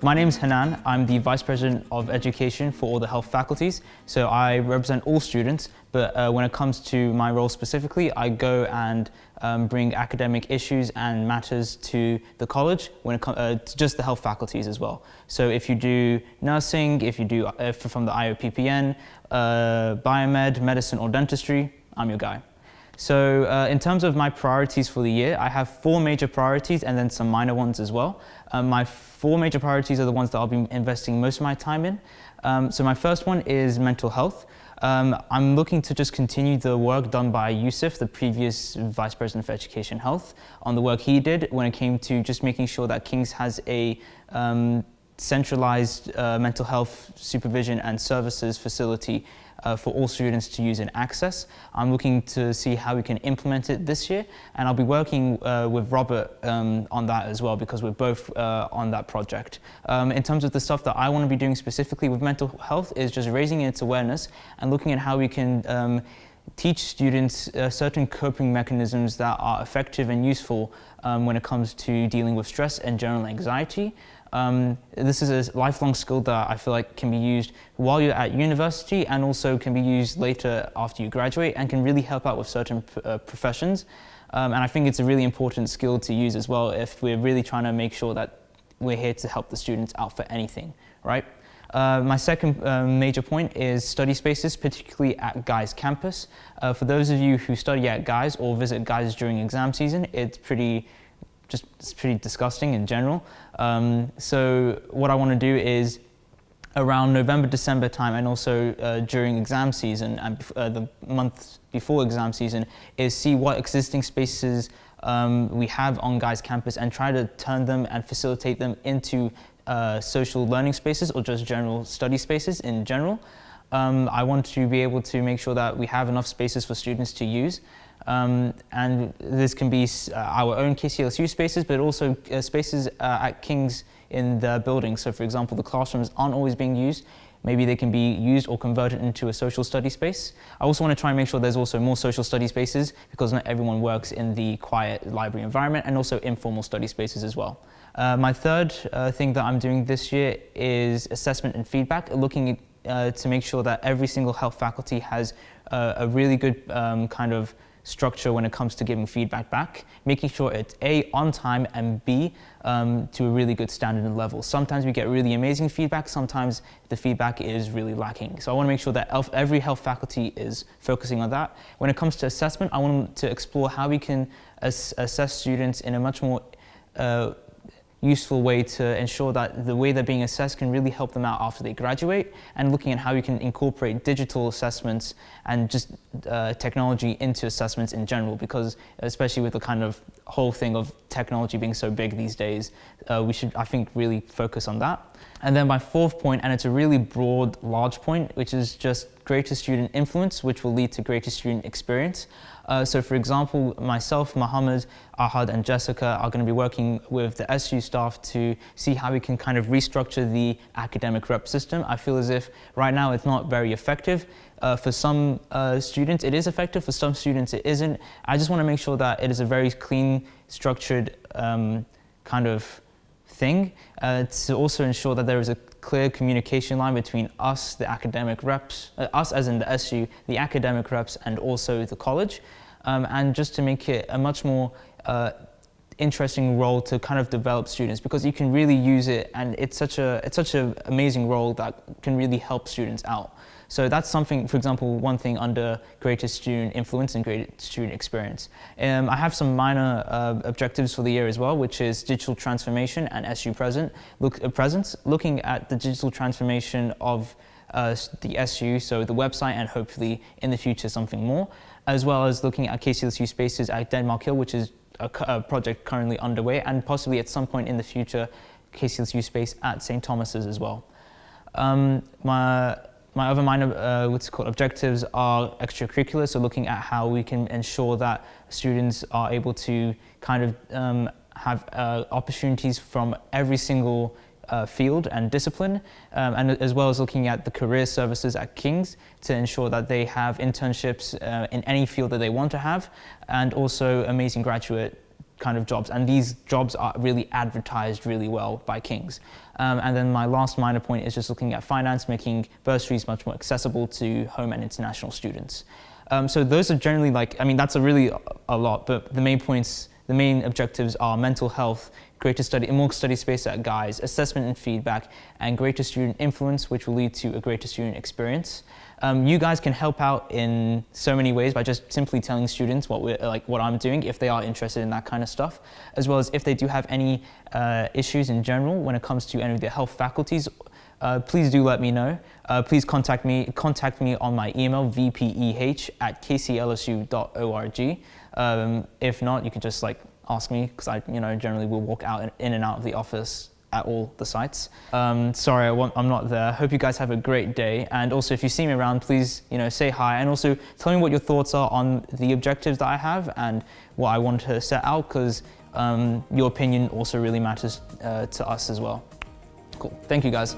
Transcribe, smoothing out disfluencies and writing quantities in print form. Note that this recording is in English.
My name is Hannan. I'm the Vice President of Education for all the health faculties. So I represent all students, but when it comes to my role specifically, I go and bring academic issues and matters to the college when it comes to just the health faculties as well. So if you do nursing, if you do from the IOPPN, biomed, medicine or dentistry, I'm your guy. So in terms of my priorities for the year, I have 4 major priorities and then some minor ones as well. My 4 major priorities are the ones that I'll be investing most of my time in. So my first one is mental health. I'm looking to just continue the work done by Yusuf, the previous Vice President for Education Health, on the work he did when it came to just making sure that King's has a centralized mental health supervision and services facility for all students to use and access. I'm looking to see how we can implement it this year, and I'll be working with Robert on that as well, because we're both on that project. In terms of the stuff that I want to be doing specifically with mental health is just raising its awareness and looking at how we can teach students certain coping mechanisms that are effective and useful when it comes to dealing with stress and general anxiety. This is a lifelong skill that I feel like can be used while you're at university and also can be used later after you graduate and can really help out with certain professions. And I think it's a really important skill to use as well if we're really trying to make sure that we're here to help the students out for anything, right? My second major point is study spaces, particularly at Guy's campus. For those of you who study at Guy's or visit Guy's during exam season, it's pretty disgusting in general. So what I want to do is around November, December time, and also during exam season and the month before exam season, is see what existing spaces we have on Guy's campus and try to turn them and facilitate them into social learning spaces or just general study spaces in general. I want to be able to make sure that we have enough spaces for students to use. And this can be our own KCLSU spaces, but also spaces at King's in the building. So for example, the classrooms aren't always being used. Maybe they can be used or converted into a social study space. I also want to try and make sure there's also more social study spaces, because not everyone works in the quiet library environment, and also informal study spaces as well. My third thing that I'm doing this year is assessment and feedback, looking to make sure that every single health faculty has a really good kind of structure when it comes to giving feedback back, making sure it's A, on time, and B, to a really good standard and level. Sometimes we get really amazing feedback, sometimes the feedback is really lacking. So I want to make sure that every health faculty is focusing on that. When it comes to assessment, I want to explore how we can assess students in a much more useful way to ensure that the way they're being assessed can really help them out after they graduate, and looking at how we can incorporate digital assessments and just technology into assessments in general, because especially with the kind of whole thing of technology being so big these days, we should, I think, really focus on that. And then my fourth point, and it's a really broad, large point, which is just greater student influence, which will lead to greater student experience. So for example, myself, Mohammed, Ahad and Jessica are going to be working with the SU staff to see how we can kind of restructure the academic rep system. I feel as if right now it's not very effective. For some students it is effective, for some students it isn't. I just want to make sure that it is a very clean, structured kind of thing, to also ensure that there is a clear communication line between us, the academic reps, us as in the SU, the academic reps, and also the college, and just to make it a much more interesting role to kind of develop students, because you can really use it, and it's such an amazing role that can really help students out. So that's something, for example, one thing under greater student influence and greater student experience. I have some minor objectives for the year as well, which is digital transformation and SU presence, looking at the digital transformation of the SU, so the website, and hopefully in the future something more, as well as looking at KCLSU spaces at Denmark Hill, which is a project currently underway, and possibly at some point in the future KCLSU space at St. Thomas's as well. My other minor objectives are extracurricular, so looking at how we can ensure that students are able to kind of have opportunities from every single field and discipline, and as well as looking at the career services at King's to ensure that they have internships in any field that they want to have, and also amazing graduate kind of jobs, and these jobs are really advertised really well by King's. And then my last minor point is just looking at finance, making bursaries much more accessible to home and international students. So those are generally that's a lot, but the main points, the main objectives are mental health, more study space at Guy's, assessment and feedback, and greater student influence, which will lead to a greater student experience. You guys can help out in so many ways by just simply telling students what I'm doing if they are interested in that kind of stuff, as well as if they do have any issues in general when it comes to any of the health faculties. Please do let me know. Please contact me on my email, vpeh@kclsu.org. If not, you can just ask me, because I generally will walk in and out of the office at all the sites. Sorry, I'm not there. Hope you guys have a great day. And also, if you see me around, please say hi, and also tell me what your thoughts are on the objectives that I have and what I want to set out, because your opinion also really matters to us as well. Cool. Thank you, guys.